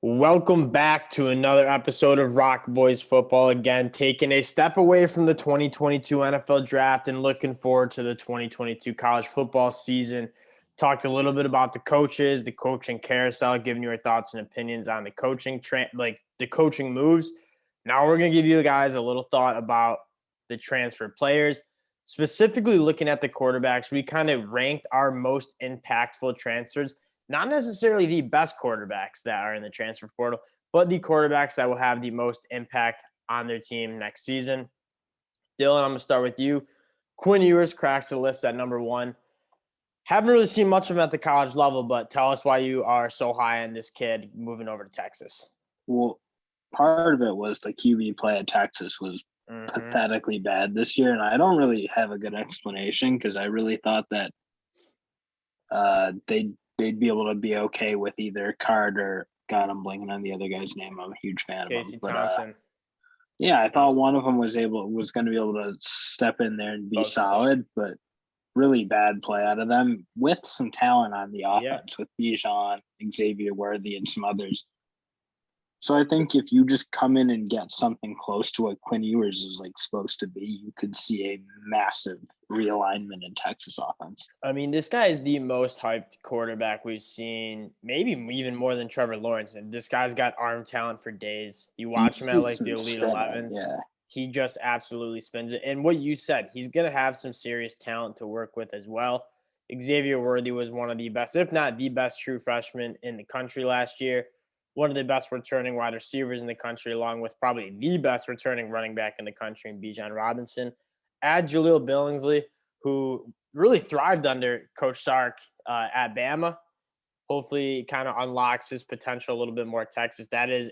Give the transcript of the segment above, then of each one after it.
Welcome back to another episode of ROC Boys Football. Again, taking a step away from the 2022 NFL Draft and looking forward to the 2022 college football season. Talked a little bit about the coaches, the coaching carousel, giving you our thoughts and opinions on the coaching the coaching moves. Now we're going to give you guys a little thought about the transfer players, specifically looking at the quarterbacks. We kind of ranked our most impactful transfers. Not necessarily the best quarterbacks that are in the transfer portal, but the quarterbacks that will have the most impact on their team next season. Dillon, I'm going to start with you. Quinn Ewers cracks the list at number one. Haven't really seen much of him at the college level, but tell us why you are so high on this kid moving over to Texas. Well, part of it was the QB play at Texas was pathetically bad this year, and I don't really have a good explanation because I really thought that they'd be able to be okay with either Card or God, I'm blanking on the other guy's name. I'm a huge fan of him. Thompson. Yeah, I thought one of them was going to be able to step in there and be solid, but really bad play out of them with some talent on the offense with Bijan, Xavier Worthy, and some others. So I think if you just come in and get something close to what Quinn Ewers is supposed to be, you could see a massive realignment in Texas offense. I mean, this guy is the most hyped quarterback we've seen, maybe even more than Trevor Lawrence. And this guy's got arm talent for days. You watch him at the Elite 11s. Yeah. He just absolutely spins it. And what you said, he's going to have some serious talent to work with as well. Xavier Worthy was one of the best, if not the best true freshman in the country last year. One of the best returning wide receivers in the country, along with probably the best returning running back in the country in Bijan Robinson. Add Jaleel Billingsley, who really thrived under Coach Sark at Bama. Hopefully kind of unlocks his potential a little bit more at Texas. That is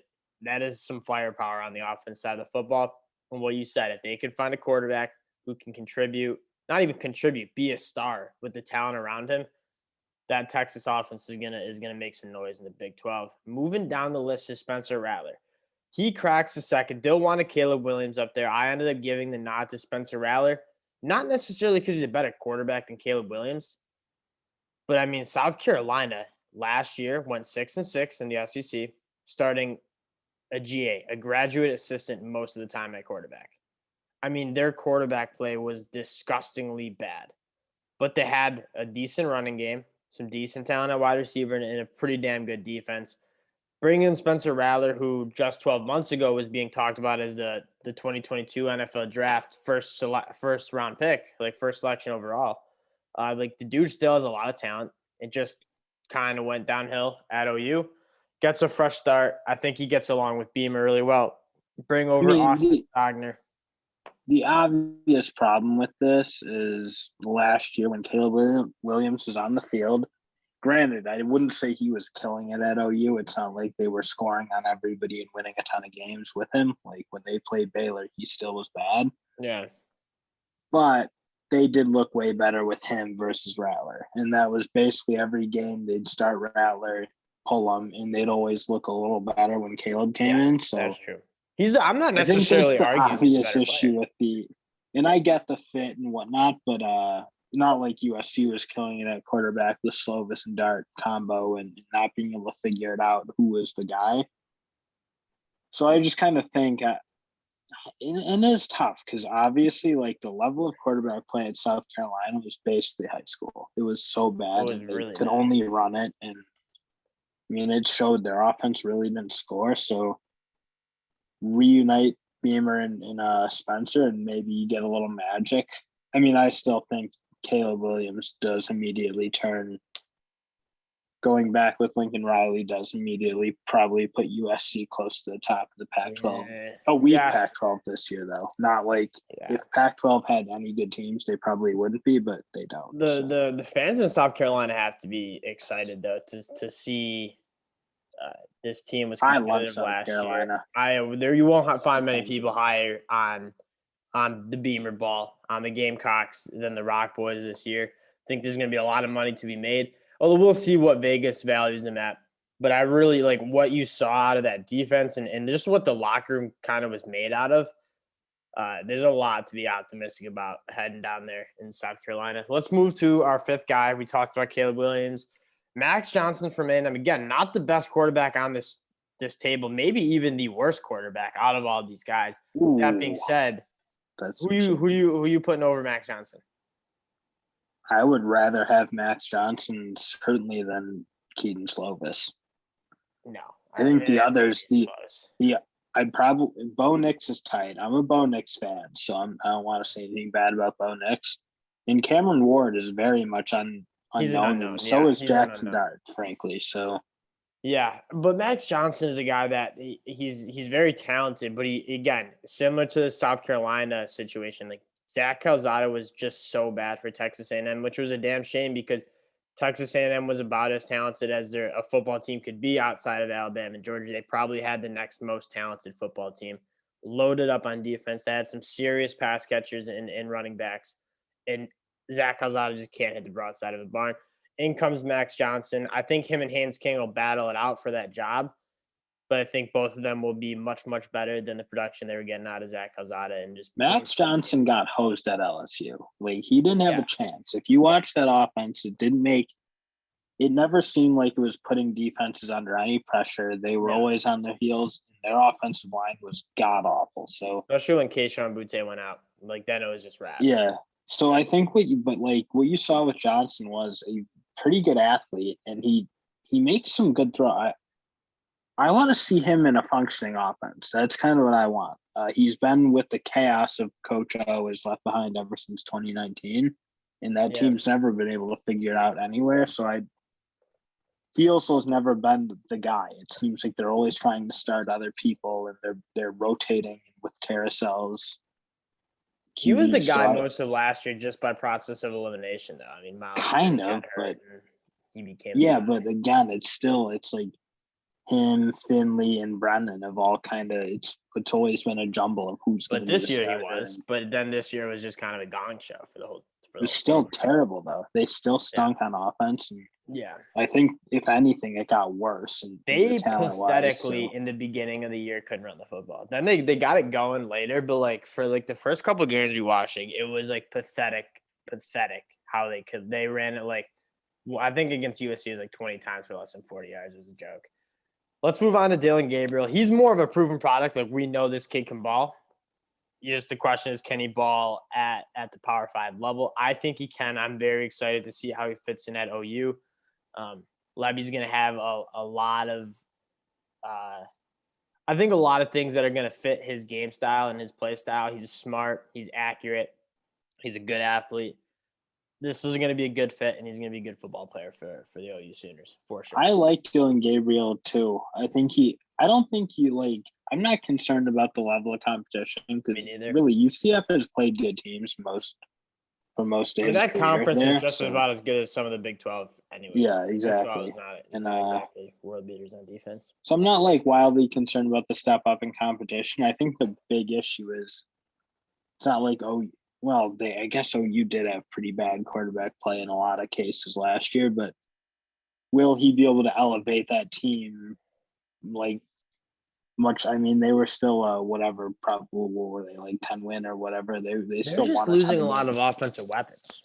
some firepower on the offense side of the football. And what you said, if they could find a quarterback who can contribute, not even contribute, be a star with the talent around him, that Texas offense is gonna make some noise in the Big 12. Moving down the list is Spencer Rattler. He cracks the second. Dill wanted Caleb Williams up there. I ended up giving the nod to Spencer Rattler, not necessarily because he's a better quarterback than Caleb Williams, but I mean South Carolina last year went 6-6 in the SEC, starting a GA, a graduate assistant most of the time at quarterback. I mean, their quarterback play was disgustingly bad, but they had a decent running game, some decent talent at wide receiver, and a pretty damn good defense. Bring in Spencer Rattler, who just 12 months ago was being talked about as the 2022 NFL Draft first round pick, first selection overall. The dude still has a lot of talent. It just kind of went downhill at OU. Gets a fresh start. I think he gets along with Beamer really well. Bring over Austin Wagner. The obvious problem with this is last year when Caleb Williams was on the field, granted, I wouldn't say he was killing it at OU. It's not like they were scoring on everybody and winning a ton of games with him. Like when they played Baylor, he still was bad. Yeah. But they did look way better with him versus Rattler. And that was basically every game they'd start Rattler, pull him, and they'd always look a little better when Caleb came in. So that's true. I'm not necessarily arguing. I think that's the obvious issue with and I get the fit and whatnot, but not like USC was killing it at quarterback with Slovis and Dart combo and not being able to figure it out who was the guy. So I just kind of think, and it's tough because obviously the level of quarterback play at South Carolina was basically high school. It was so bad. They could only run it. And I mean, it showed their offense really didn't score. So reunite Beamer and Spencer, and maybe you get a little magic. I mean, I still think Caleb Williams does immediately turn. Going back with Lincoln Riley does immediately probably put USC close to the top of the Pac-12. A weak Pac-12 this year, though. Not if Pac-12 had any good teams, they probably wouldn't be, but they don't. The fans in South Carolina have to be excited though to see. This team was competitive last year. There you won't find many people higher on the Beamer ball, on the Gamecocks than the ROC Boys this year. I think there's going to be a lot of money to be made. Although we'll see what Vegas values them at. But I really like what you saw out of that defense and just what the locker room kind of was made out of. There's a lot to be optimistic about heading down there in South Carolina. Let's move to our fifth guy. We talked about Caleb Williams. Max Johnson from A&M, again, not the best quarterback on this this table, maybe even the worst quarterback out of all these guys. Ooh, That being said, that's who you putting over Max Johnson? I would rather have Max Johnson certainly than Kedon Slovis. No, I think the others, close. I'd probably Bo Nix is tight. I'm a Bo Nix fan, so I don't want to say anything bad about Bo Nix. And Cameron Ward is very much unknown. And so is Jackson Dart, frankly. So yeah, but Max Johnson is a guy that he's very talented, but he, again, similar to the South Carolina situation, like Zach Calzada was just so bad for Texas A&M, which was a damn shame because Texas A&M was about as talented as a football team could be outside of Alabama and Georgia. They probably had the next most talented football team, loaded up on defense. They had some serious pass catchers and running backs, and Zach Calzada just can't hit the broadside of the barn. In comes Max Johnson. I think him and Haynes King will battle it out for that job, but I think both of them will be much, much better than the production they were getting out of Zach Calzada. And just Max Johnson got hosed at LSU. Like, he didn't have a chance. If you watch that offense, it never seemed like it was putting defenses under any pressure. They were always on their heels. And their offensive line was god awful. So especially when Keyshawn Butte went out, like then it was just wraps. Yeah. So I think what you saw with Johnson was a pretty good athlete, and he makes some good throw. I want to see him in a functioning offense. That's kind of what I want. He's been with the chaos of Coach O is left behind ever since 2019, and that team's never been able to figure it out anywhere. So he also has never been the guy. It seems like they're always trying to start other people, and they're rotating with carousels. He was the guy most of last year just by process of elimination, though. I mean, Miles kind of, but he became but again, it's like him, Finley, and Brennan have all kind of it's always been a jumble of who's going to be the starter. But this year he was. But then this year was just kind of a gong show for the whole. It's still terrible though. They still stunk on offense. And I think if anything, it got worse. And they pathetically in the beginning of the year couldn't run the football. Then they got it going later, but like for like the first couple of games we watching, it was like pathetic how they ran it like I think against USC it was like 20 times for less than 40 yards. It was a joke. Let's move on to Dillon Gabriel. He's more of a proven product. Like we know this kid can ball. Just the question is, can he ball at the Power 5 level? I think he can. I'm very excited to see how he fits in at OU. Levy's going to have a lot of I think a lot of things that are going to fit his game style and his play style. He's smart. He's accurate. He's a good athlete. This is going to be a good fit, and he's going to be a good football player for the OU Sooners, for sure. I like Dillon Gabriel, too. I'm not concerned about the level of competition because really UCF has played good teams for most days. That conference is just about as good as some of the Big 12 anyways. Yeah, exactly. Big 12 is not exactly world beaters on defense. So I'm not like wildly concerned about the step up in competition. I think the big issue is it's not like I guess OU did have pretty bad quarterback play in a lot of cases last year, but will he be able to elevate that team like much? I mean, they were still whatever, probably what were they, like 10 win or whatever? They still just losing a lot of offensive weapons.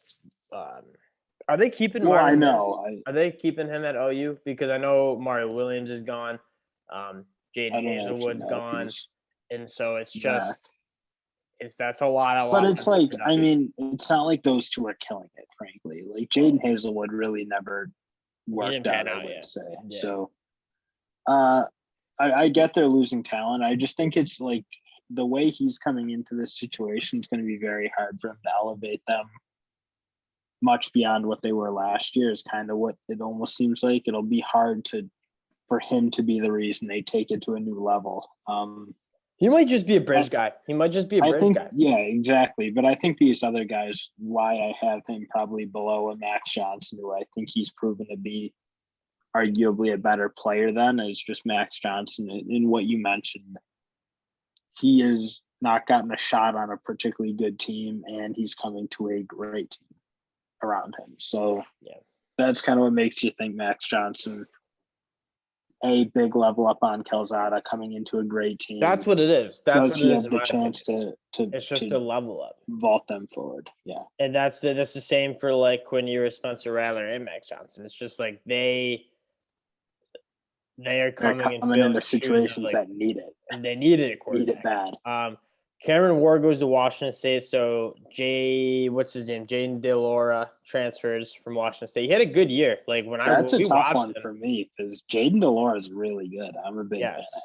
Are they keeping Well, I know. Are they keeping him at OU? Because I know Mario Williams is gone. Jaden Hazelwood's gone. And so it's just that's a lot of But it's like, I mean, it's not like those two are killing it, frankly. Like Jaden Hazelwood really never worked out, I would say. Yeah. So I get they're losing talent. I just think it's like the way he's coming into this situation is going to be very hard for him to elevate them much beyond what they were last year is kind of what it almost seems like. It'll be hard for him to be the reason they take it to a new level. He might just be a bridge guy. Guy. Yeah, exactly. But I think these other guys, why I have him probably below a Max Johnson, who I think he's proven to be arguably a better player than, is just Max Johnson. In what you mentioned, he has not gotten a shot on a particularly good team, and he's coming to a great team around him. So that's kind of what makes you think Max Johnson, a big level up on Calzada, coming into a great team. That's what it is. Does he have the chance to it's just a level up, vault them forward? Yeah, and that's the same for like Quinn Ewers, Spencer Rattler, and Max Johnson. It's just like they They're They're coming and coming filling into the shoes of, situations like, that need it. and they needed a Need it quarterback. bad. Cameron Ward goes to Washington State. So what's his name? Jaden DeLaura transfers from Washington State. He had a good year. Like when That's a we tough watched one him, for me because Jaden DeLore is really good. I'm a big fan of yes, him.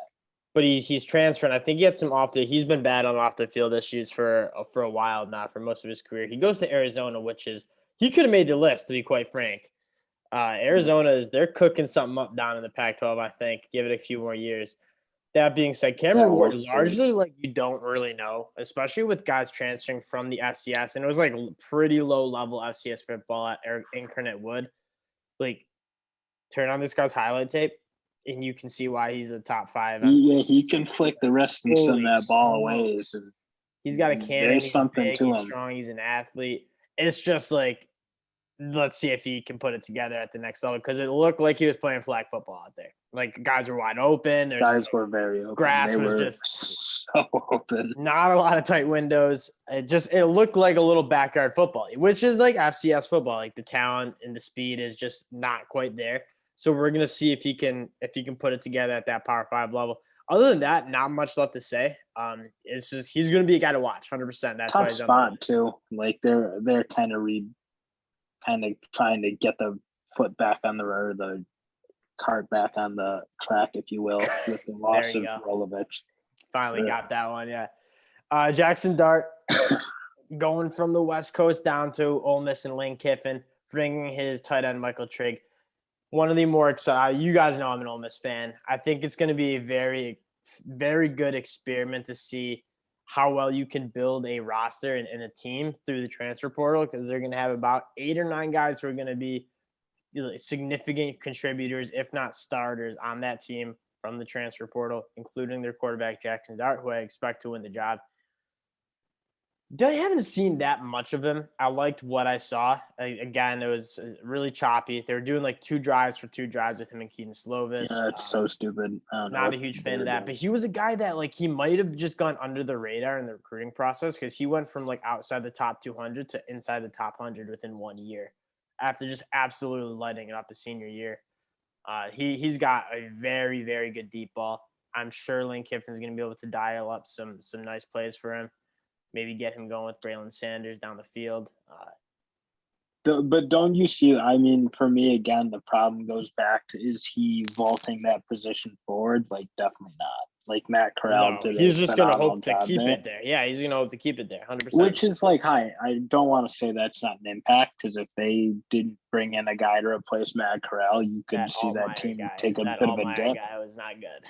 but he's transferring. I think he had some he's been bad on off the field issues for a while now, for most of his career. He goes to Arizona, which is he could have made the list, to be quite frank. Arizona they're cooking something up down in the Pac-12. I think give it a few more years. That being said, Cameron Ward largely like you don't really know, especially with guys transferring from the FCS, and it was like pretty low level FCS football at Incarnate Wood. Like, turn on this guy's highlight tape, and you can see why he's a top 5. He can flick the wrist and send that ball away. He's got a cannon. There's He's something big, to he's him. strong. He's an athlete. It's just like, let's see if he can put it together at the next level, because it looked like he was playing flag football out there. Like, guys were wide open. Guys were very open. Grass was just so open. Not a lot of tight windows. It looked like a little backyard football, which is like FCS football. Like, the talent and the speed is just not quite there. So we're gonna see if he can put it together at that Power 5 level. Other than that, not much left to say. It's just he's gonna be a guy to watch, 100%. That's tough spot too. Like they're kind of trying to get the foot back on the cart back on the track, if you will, with the loss of Rolovich. Finally got that one, yeah. Jackson Dart going from the West Coast down to Ole Miss and Lane Kiffin, bringing his tight end Michael Trigg. One of the more exciting. You guys know I'm an Ole Miss fan. I think it's going to be a very, very good experiment to see how well you can build a roster and a team through the transfer portal, because they're going to have about 8 or 9 guys who are going to be significant contributors, if not starters, on that team from the transfer portal, including their quarterback Jackson Dart, who I expect to win the job. I haven't seen that much of him. I liked what I saw. Again, it was really choppy. They were doing like 2 drives with him and Kedon Slovis. Yeah, that's so stupid. Not a huge fan of that. But he was a guy that like he might have just gone under the radar in the recruiting process, because he went from like outside the top 200 to inside the top 100 within 1 year, after just absolutely lighting it up his senior year. He's got a very, very good deep ball. I'm sure Lane Kiffin's going to be able to dial up some nice plays for him. Maybe get him going with Braylon Sanders down the field. But don't you see, I mean, for me, again, the problem goes back to, is he vaulting that position forward? Like, definitely not. Like, Matt Corral did. He's just going to hope to keep it there. Yeah, he's going to hope to keep it there, 100%. Which is like, I don't want to say that's not an impact, because if they didn't bring in a guy to replace Matt Corral, you could see that team take a bit of a dip. That guy was not good.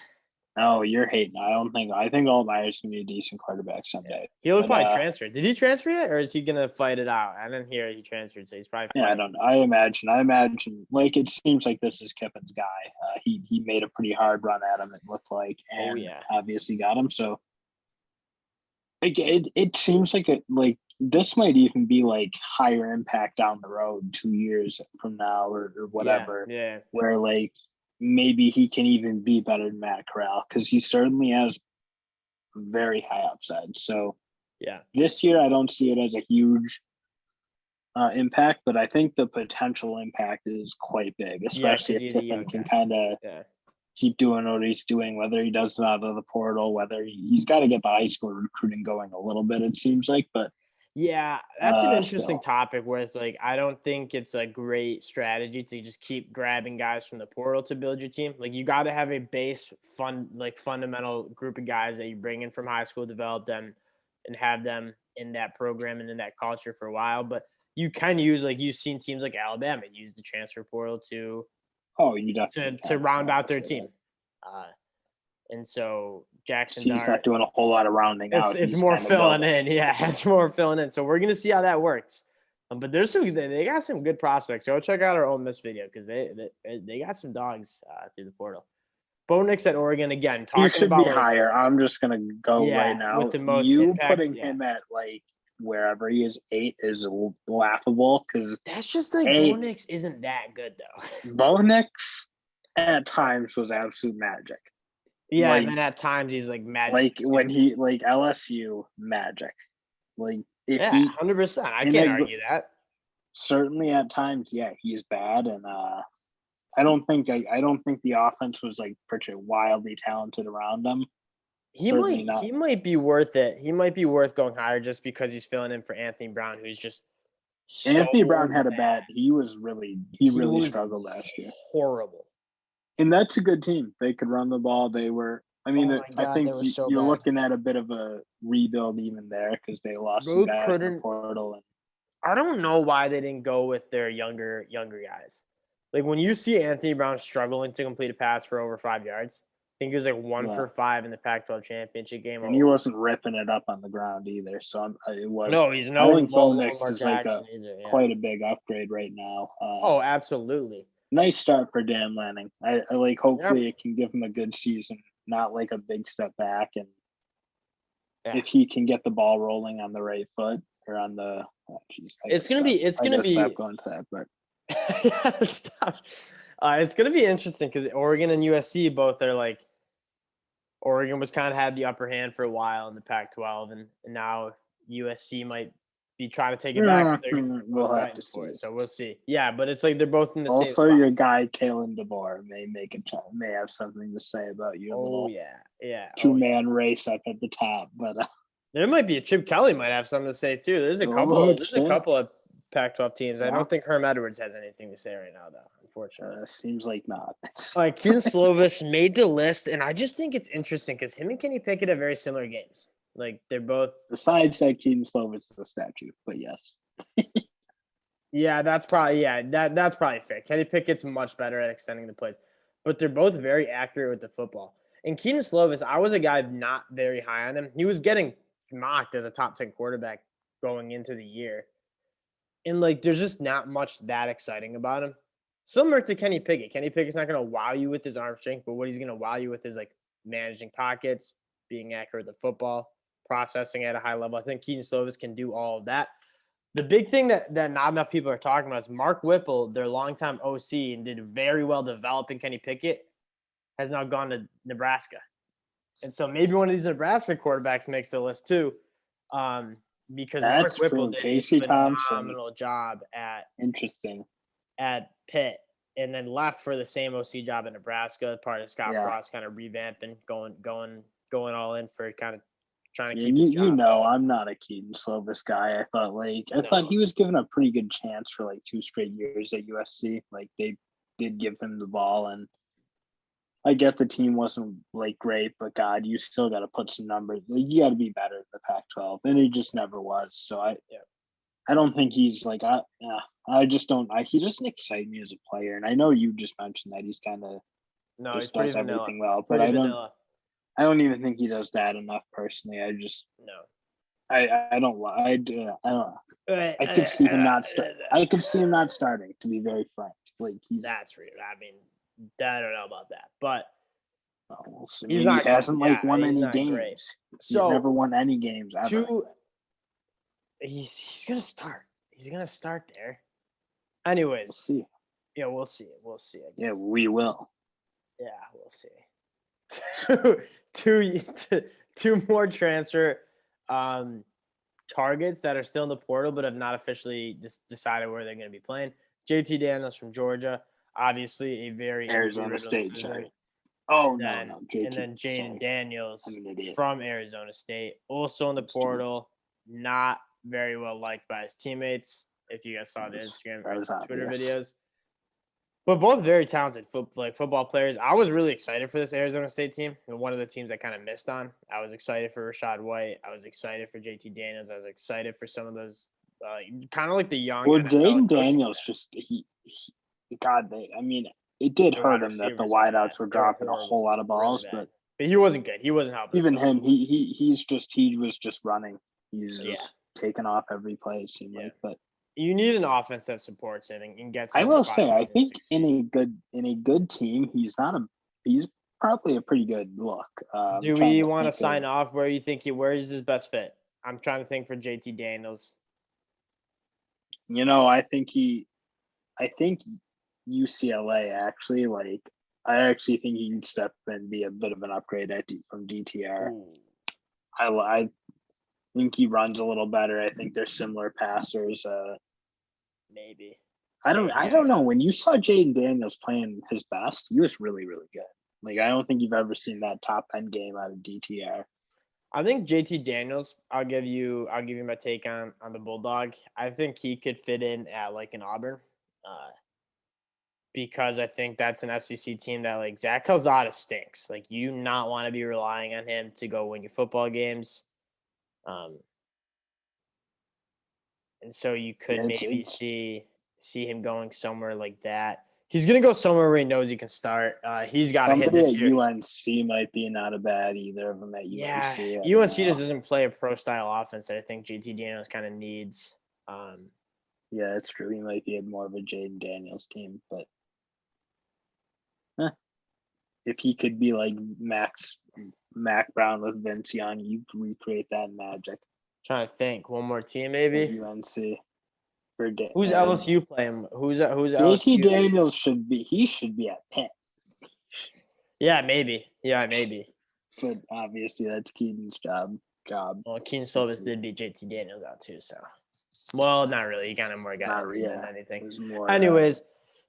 Oh, you're hating. I think Altmaier's gonna be a decent quarterback someday. He'll probably transfer. Did he transfer yet, or is he gonna fight it out? I didn't hear he transferred, so he's probably. Yeah, I don't know. I imagine. Like, it seems like this is Kiffin's guy. He made a pretty hard run at him, it looked like, and obviously got him. So, like, it seems like this might even be like higher impact down the road, 2 years from now or whatever. Yeah. Where like, maybe he can even be better than Matt Corral, because he certainly has very high upside. So this year I don't see it as a huge impact, but I think the potential impact is quite big, especially if Kiffin can kind of keep doing what he's doing, whether he does it out of the portal, whether he's got to get the high school recruiting going a little bit, it seems like. But yeah, that's an interesting topic, where it's like, I don't think it's a great strategy to just keep grabbing guys from the portal to build your team. Like, you got to have a base fundamental group of guys that you bring in from high school, develop them, and have them in that program and in that culture for a while. But you can use, like, you've seen teams like Alabama use the transfer portal to round out their team. And so Jackson Dart, he's not doing a whole lot of rounding out. It's more filling in. Yeah, it's more filling in. So we're going to see how that works. But they got some good prospects. Go check out our Ole Miss video, because they got some dogs through the portal. Bo Nix at Oregon, again, talking about. He should be higher. I'm just going to go right now. With the most impact, putting him at like wherever he is 8 is laughable, because that's just like Bo Nix isn't that good though. Bo Nix at times was absolute magic. Yeah, and then at times he's like magic. Like when he LSU magic. Like 100%. I can't argue that. Certainly at times, he's bad, and I don't think the offense was like particularly wildly talented around him. He might be worth it. He might be worth going higher just because he's filling in for Anthony Brown, who's just Anthony Brown so had a bad. bad. He really struggled last year. Horrible. And that's a good team. They could run the ball. They were. I mean, Oh my I God, think they were so you're bad. looking at a bit of a rebuild even there because they lost some guys in the portal. And I don't know why they didn't go with their younger guys. Like when you see Anthony Brown struggling to complete a pass for over 5 yards, I think he was like 1 for 5 in the Pac-12 championship game. And he wasn't ripping it up on the ground either. So it was. No, he's no. I think Bo Nix Lamar is like quite a big upgrade right now. Oh, absolutely. Nice start for Dan Lanning. I like. Hopefully, it can give him a good season, not like a big step back. And if he can get the ball rolling on the right foot or on the, it's gonna be. Stop going to that, but stop. It's gonna be interesting because Oregon and USC both are like. Oregon was kind of had the upper hand for a while in the Pac-12, and now USC might be trying to take it back. We'll have to see. So we'll see. Yeah, but it's like they're both in the same Also, spot. your guy Kalen DeBoer may have something to say about you. Oh yeah. Two-man race up at the top, but there might be a Chip Kelly might have something to say too. There's a couple of Pac-12 teams. I don't think Herm Edwards has anything to say right now, though. Unfortunately, seems like not. Like Kedon Slovis made the list, and I just think it's interesting because him and Kenny Pickett have very similar games. Like they're both. Besides that, Kedon Slovis is a statue, but yes. Yeah, that's probably that's probably fair. Kenny Pickett's much better at extending the plays, but they're both very accurate with the football. And Kedon Slovis, I was a guy not very high on him. He was getting mocked as a top 10 quarterback going into the year. And like there's just not much that exciting about him. Similar to Kenny Pickett. Kenny Pickett's not going to wow you with his arm strength, but what he's going to wow you with is like managing pockets, being accurate with the football, processing at a high level. I think Kedon Slovis can do all of that. The big thing that not enough people are talking about is Mark Whipple, their longtime OC, and did very well developing Kenny Pickett, has now gone to Nebraska. And so maybe one of these Nebraska quarterbacks makes the list too. Because Mark Whipple did a phenomenal job at Pitt and then left for the same OC job in Nebraska, part of Scott Frost kind of revamping, going all in for kind of trying to keep his job. I'm not a Kedon Slovis guy. I thought he was given a pretty good chance for like 2 straight years at USC. Like they did give him the ball, and I get the team wasn't like great, but God, you still got to put some numbers. You got to be better in the Pac-12, and he just never was. So I don't think he's like I just don't. He doesn't excite me as a player, and I know you just mentioned that he's kind of he's does everything well, but I don't even think he does that enough personally. I just I don't. I could see him not start. I could see him not starting. To be very frank, like that's real. I mean, I don't know about that, but he hasn't won any games. Great. He's never won any games ever. He's gonna start. He's gonna start there. Anyways, we'll see. Yeah, we'll see. We'll see. Yeah, we will. Yeah, we'll see. two more transfer targets that are still in the portal but have not officially decided where they're going to be playing. JT Daniels from Georgia, obviously a very Arizona State. Sorry. Oh no, JT, and then Jaden Daniels from Arizona State, also in the portal, not very well liked by his teammates. If you guys saw the Instagram or Twitter videos. But both very talented football players. I was really excited for this Arizona State team, and one of the teams I kind of missed on. I was excited for Rashad White. I was excited for JT Daniels. I was excited for some of those kind of like the young. Well, Jaden Daniels it did hurt him that the wideouts were dropping a whole lot of balls, really but he wasn't good. He wasn't helping. Even him, he was just running. He's just taking off every play. It seemed like, but. You need an offense that supports him and gets. I will say, I think in a good team, he's probably a pretty good look. Do we want to sign off? Where you think where is his best fit? I'm trying to think for JT Daniels. I think UCLA actually I actually think he can step and be a bit of an upgrade from DTR. Ooh. I think he runs a little better. I think they're similar passers. Maybe. I don't know. When you saw Jaden Daniels playing his best, he was really, really good. Like, I don't think you've ever seen that top end game out of DTR. I think JT Daniels, I'll give you my take on the Bulldog. I think he could fit in at like an Auburn. Because I think that's an SEC team that like Zach Calzada stinks. Like you not want to be relying on him to go win your football games. And so you could maybe see him going somewhere like that. He's gonna go somewhere where he knows he can start. He's got to hit this year. UNC might be not a bad either of them at UNC. Yeah, UNC just doesn't play a pro style offense that I think JT Daniels kind of needs. Yeah, it's true. He might be more of a Jaden Daniels team, but if he could be like Mac Brown with Vince Young, you recreate that magic. Trying to think, one more team maybe. UNC. Who's LSU playing? Who's JT LSU? Daniels should be at Pitt. Yeah, maybe. But obviously that's Kedon's job. Well, Kedon Slovis did beat JT Daniels out too, so. Well, not really. He kind of more got than anything. Anyways,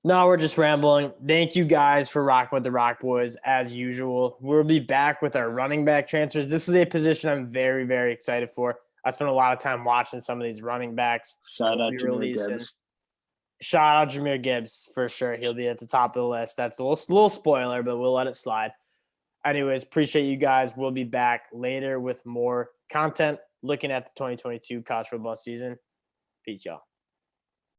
now we're just rambling. Thank you guys for rocking with the ROC Boys as usual. We'll be back with our running back transfers. This is a position I'm very, very excited for. I spent a lot of time watching some of these running backs. Shout out Jahmyr Gibbs. Shout out Jahmyr Gibbs for sure. He'll be at the top of the list. That's a little spoiler, but we'll let it slide. Anyways, appreciate you guys. We'll be back later with more content looking at the 2022 college football season. Peace, y'all.